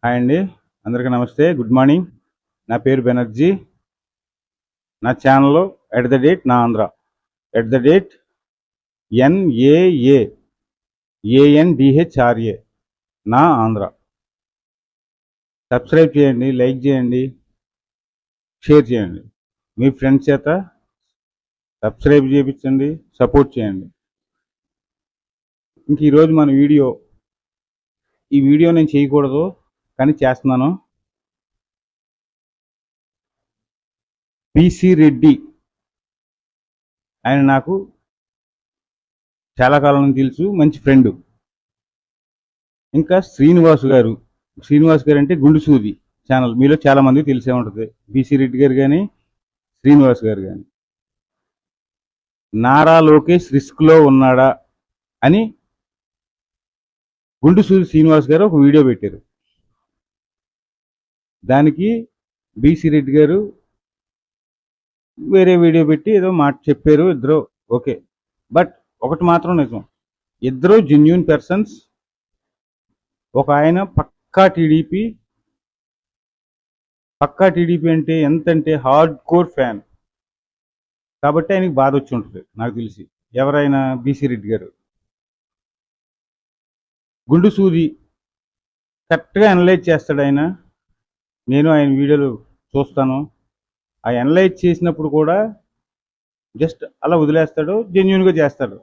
Hi అండి. అందరికీ నమస్తే. Good morning. నా పేరు బెనర్జీ. నా ఛానల్ @ నా ఆంధ్ర @NAAANDHRA నా ఆంధ్ర. సబ్స్క్రైబ్ చేయండి, లైక్ చేయండి, షేర్ చేయండి. మీ ఫ్రెండ్స్ చేత సబ్స్క్రైబ్ చేయించండి, సపోర్ట్ చేయండి. ఇంక ఈరోజు మన ఈ వీడియో నేను చేయకూడదు కానీ చేస్తున్నాను. పిసి రెడ్డి ఆయన నాకు చాలా కాలం నుంచి తెలుసు, మంచి ఫ్రెండ్. ఇంకా శ్రీనివాస్ గారు అంటే గుండు సూది ఛానల్ మీలో చాలా మంది తెలిసే ఉంటుంది. బీసీ రెడ్డి గారు కానీ శ్రీనివాస్ గారు కానీ నారా లోకేష్ రిస్క్ లో ఉన్నాడా అని గుండు సూది శ్రీనివాస్ గారు ఒక వీడియో పెట్టారు. దానికి బీసీ రెడ్డి గారు వేరే వీడియో పెట్టి ఏదో మాట చెప్పారు. ఇద్దరు ఓకే, బట్ ఒకటి మాత్రం నిజం, ఇద్దరు జెన్యూన్ పర్సన్స్. ఒక ఆయన పక్కా టీడీపీ అంటే ఎంతంటే హార్డ్ కోర్ ఫ్యాన్, కాబట్టి ఆయనకి బాధ వచ్చి ఉంటుంది నాకు తెలిసి. ఎవరైనా బీసీ రెడ్డి గారు గుండు సూది కరెక్ట్గా అనలైజ్ చేస్తాడు ఆయన. నేను ఆయన వీడియోలు చూస్తాను. ఆ అనలైజ్ చేసినప్పుడు కూడా జస్ట్ అలా వదిలేస్తాడు, జెన్యున్గా చేస్తాడు.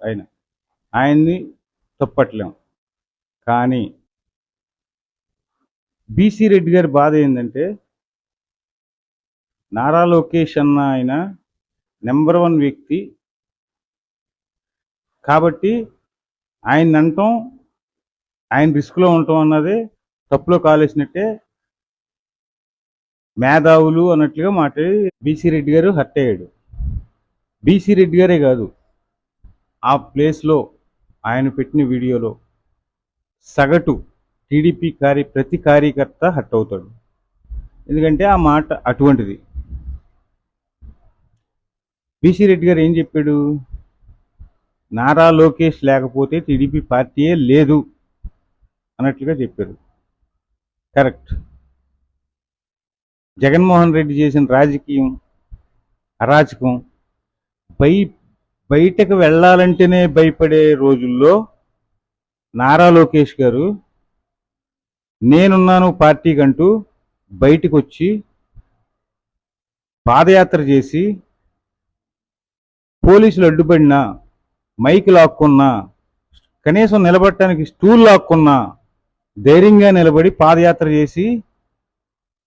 ఆయన్ని తప్పట్లేం. కానీ బీసీ రెడ్డి గారి బాధ ఏంటంటే, నారా లోకేష్ అన్న ఆయన నెంబర్ 1 వ్యక్తి కాబట్టి ఆయన అంటాం, ఆయన రిస్క్లో ఉండటం అన్నది తప్పులో కాలేసినట్టే, మేధావులు అన్నట్లుగా మాట్లాడి బీసీ రెడ్డి గారు హర్ట్ అయ్యాడు. బీసీ రెడ్డి గారే కాదు, ఆ ప్లేస్లో ఆయన పెట్టిన వీడియోలో సగటు టీడీపీ ప్రతి కార్యకర్త హర్ట్ అవుతాడు. ఎందుకంటే ఆ మాట అటువంటిది. బీసీ రెడ్డి గారు ఏం చెప్పాడు? నారా లోకేష్ లేకపోతే టీడీపీ పార్టీయే లేదు అన్నట్లుగా చెప్పారు. కరెక్ట్. జగన్మోహన్ రెడ్డి చేసిన రాజకీయం అరాచకం బయటకు వెళ్ళాలంటేనే భయపడే రోజుల్లో నారా లోకేష్ గారు నేనున్నాను పార్టీకంటూ బయటకు వచ్చి పాదయాత్ర చేసి పోలీసులు అడ్డుపడినా, మైక్ లాక్కున్నా, కనీసం నిలబడటానికి స్టూల్ లాక్కున్నా ధైర్యంగా నిలబడి పాదయాత్ర చేసి,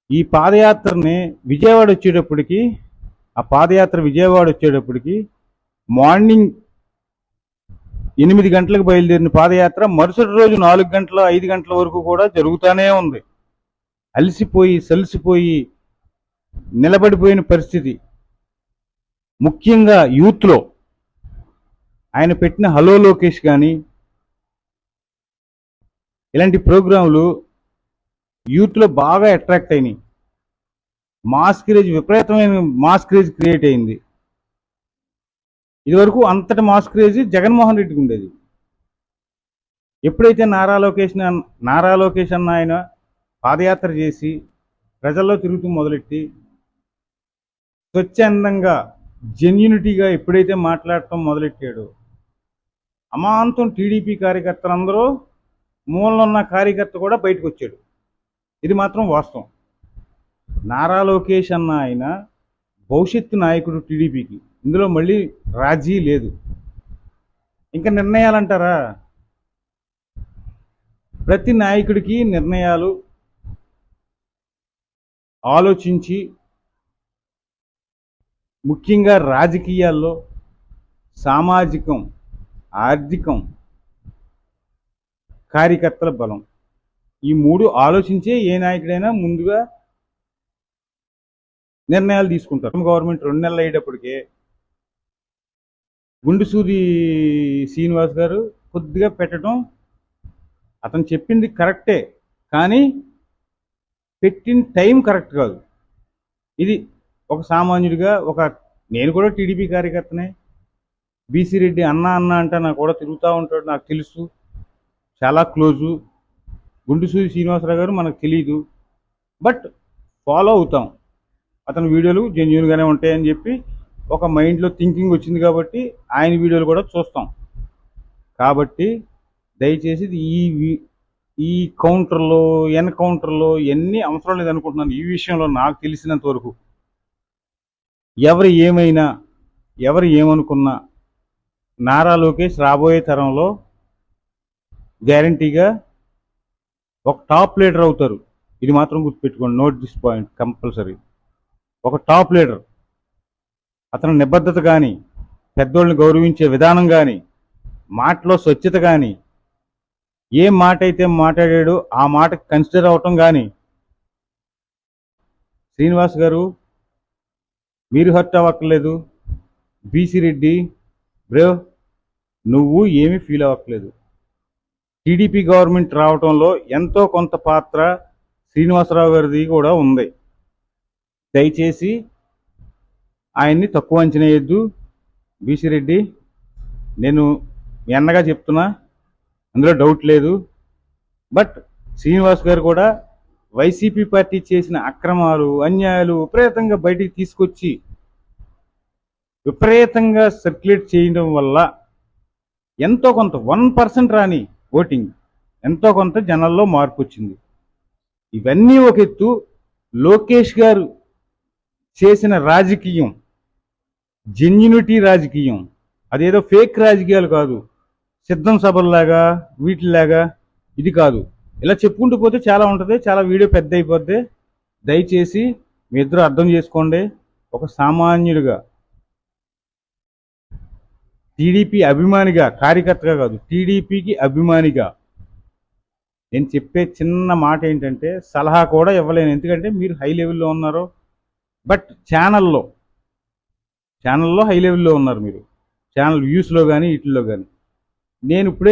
ఈ పాదయాత్రని విజయవాడ వచ్చేటప్పటికి మార్నింగ్ 8 గంటలకు బయలుదేరిన పాదయాత్ర మరుసటి రోజు 4 గంటల 5 గంటల వరకు కూడా జరుగుతూనే ఉంది. అలసిపోయి సలిసిపోయి నిలబడిపోయిన పరిస్థితి. ముఖ్యంగా యూత్లో ఆయన పెట్టిన హలో లోకేష్ కానీ ఇలాంటి ప్రోగ్రాంలు యూత్లో బాగా అట్రాక్ట్ అయినాయి. విపరీతమైన మాస్ క్రేజ్ క్రియేట్ అయింది. ఇదివరకు అంతటి మాస్ క్రేజ్ జగన్మోహన్ రెడ్డికి ఉండేది. ఎప్పుడైతే నారా లోకేష్ అన్న ఆయన పాదయాత్ర చేసి ప్రజల్లో తిరుగుతూ మొదలెట్టి స్వచ్ఛందంగా జెన్యూనిటీగా ఎప్పుడైతే మాట్లాడటం మొదలెట్టాడో, అమాంతం టీడీపీ కార్యకర్తలందరూ, మూలలో ఉన్న కార్యకర్త కూడా బయటకు వచ్చాడు. ఇది మాత్రం వాస్తవం. నారా లోకేష్ అన్న ఆయన భవిష్యత్తు నాయకుడు టీడీపీకి. ఇందులో మళ్ళీ రాజీ లేదు. ఇంకా నిర్ణయాలంటారా? ప్రతి నాయకుడికి నిర్ణయాలు ఆలోచించి, ముఖ్యంగా రాజకీయాల్లో సామాజికం, ఆర్థికం, కార్యకర్తల బలం, ఈ 3 ఆలోచించే ఏ నాయకుడైనా ముందుగా నిర్ణయాలు తీసుకుంటారు. గవర్నమెంట్ 2 నెలలు అయ్యేటప్పటికే గుండు సూది శ్రీనివాస్ గారు కొద్దిగా పెట్టడం, అతను చెప్పింది కరెక్టే కానీ పెట్టిన టైం కరెక్ట్ కాదు. ఇది ఒక సామాన్యుడిగా, నేను కూడా టీడీపీ కార్యకర్తనే. బీసీ రెడ్డి అన్న అంటే నాకు కూడా తిరుగుతూ ఉంటాడు, నాకు తెలుసు, చాలా క్లోజు. గుండుసూరి శ్రీనివాసరావు గారు మనకు తెలియదు, బట్ ఫాలో అవుతాం. అతని వీడియోలు జెన్యూన్గానే ఉంటాయని చెప్పి ఒక మైండ్లో థింకింగ్ వచ్చింది కాబట్టి ఆయన వీడియోలు కూడా చూస్తాం. కాబట్టి దయచేసి ఈ కౌంటర్లో ఎన్కౌంటర్లో ఇవన్నీ అవసరం లేదనుకుంటున్నాను. ఈ విషయంలో నాకు తెలిసినంత వరకు ఎవరు ఏమైనా ఎవరు ఏమనుకున్నా నారా లోకేష్ రాబోయే తరంలో గ్యారంటీగా ఒక టాప్ లీడర్ అవుతారు. ఇది మాత్రం గుర్తుపెట్టుకోండి, నోట్ దిస్ పాయింట్ కంపల్సరీ. ఒక టాప్ లీడర్. అతని నిబద్ధత కానీ, పెద్దోళ్ళని గౌరవించే విధానం కానీ, మాటలో స్వచ్ఛత కానీ, ఏ మాట అయితే మాట్లాడాడో ఆ మాటకి కన్సిడర్ అవటం కానీ. శ్రీనివాస్ గారు మీరు హర్ట్ అవ్వక్కర్లేదు. బీసీ రెడ్డి బ్రో నువ్వు ఏమీ ఫీల్ అవ్వట్లేదు. టీడీపీ గవర్నమెంట్ రావటంలో ఎంతో కొంత పాత్ర శ్రీనివాసరావు గారిది కూడా ఉంది. దయచేసి ఆయన్ని తక్కువ అంచనా వేయద్దు. బీసీ రెడ్డి నేను మీ అన్నగా చెప్తున్నా, అందులో డౌట్ లేదు. బట్ శ్రీనివాస్ గారు కూడా వైసీపీ పార్టీ చేసిన అక్రమాలు అన్యాయాలు విపరీతంగా బయటికి తీసుకొచ్చి విపరీతంగా సర్క్యులేట్ చేయడం వల్ల ఎంతో కొంత 1% రాని ఓటింగ్ ఎంతో కొంత జనాల్లో మార్పు వచ్చింది. ఇవన్నీ ఒక ఎత్తు. లోకేష్ గారు చేసిన రాజకీయం జెన్యూనిటీ రాజకీయం, అదేదో ఫేక్ రాజకీయాలు కాదు, సిద్ధం సభల్లాగా వీటిలాగా ఇది కాదు. ఇలా చెప్పుకుంటూ పోతే చాలా ఉంటుంది, చాలా వీడియో పెద్ద అయిపోద్ది. దయచేసి మీ ఇద్దరు అర్థం చేసుకోండి. ఒక సామాన్యుడిగా టీడీపీ అభిమానిగా, కార్యకర్తగా కాదు టీడీపీకి అభిమానిగా నేను చెప్పే చిన్న మాట ఏంటంటే, సలహా కూడా ఇవ్వలేను, ఎందుకంటే మీరు హై లెవెల్లో ఉన్నారు. బట్ ఛానల్లో హై లెవెల్లో ఉన్నారు మీరు, ఛానల్ వ్యూస్లో కానీ వీటిల్లో కానీ. నేను ఇప్పుడే